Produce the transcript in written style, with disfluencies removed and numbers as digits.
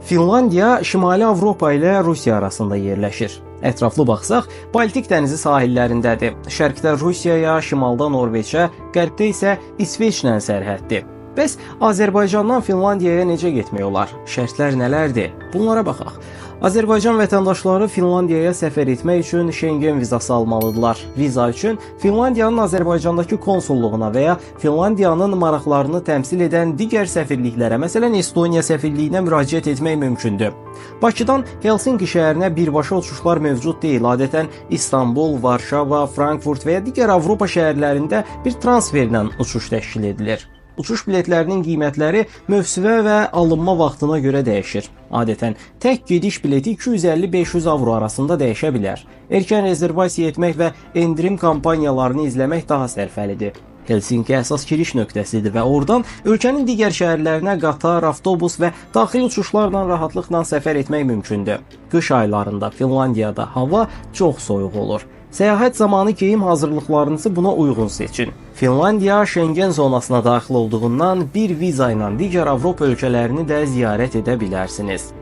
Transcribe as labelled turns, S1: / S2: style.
S1: Finlandiya Şimali Avropa ilə Rusiya arasında yerləşir. Ətraflı baxsaq, Baltik dənizi sahillərindədir. Şərqdə Rusiyaya, şimalda Norveçə, qərbdə isə İsveçlə sərhəddir. Bəs Azərbaycandan Finlandiyaya necə getmək olar? Şərtlər nələrdir? Bunlara baxaq. Azərbaycan vətəndaşları Finlandiyaya səfər etmək üçün Şengen vizası almalıdırlar. Viza üçün Finlandiyanın Azərbaycandakı konsulluğuna və ya Finlandiyanın maraqlarını təmsil edən digər səfirliklərə, məsələn Estoniya səfirliyinə müraciət etmək mümkündür. Bakıdan Helsinki şəhərinə birbaşa uçuşlar mövcud deyil. Adətən İstanbul, Varşava, Frankfurt və ya digər Avropa şəhərlərində bir transferlə uçuş təşkil edilir. Uçuş biletlərinin qiymətləri mövsümə və alınma vaxtına görə dəyişir. Adətən tək gediş bileti 250-500 avro arasında dəyişə bilər. Erkən rezervasiya etmək və endirim kampaniyalarını izləmək daha sərfəlidir. Helsinki əsas giriş nöqtəsidir və oradan ölkənin digər şəhərlərinə qatar, avtobus və daxili uçuşlarla rahatlıqla səfər etmək mümkündür. Qış aylarında Finlandiyada hava çox soyuq olur. Səyahət zamanı geyim hazırlıqlarınızı buna uyğun seçin. Finlandiya Şengen zonasına daxil olduğundan bir viza ilə digər Avropa ölkələrini də ziyarət edə bilərsiniz.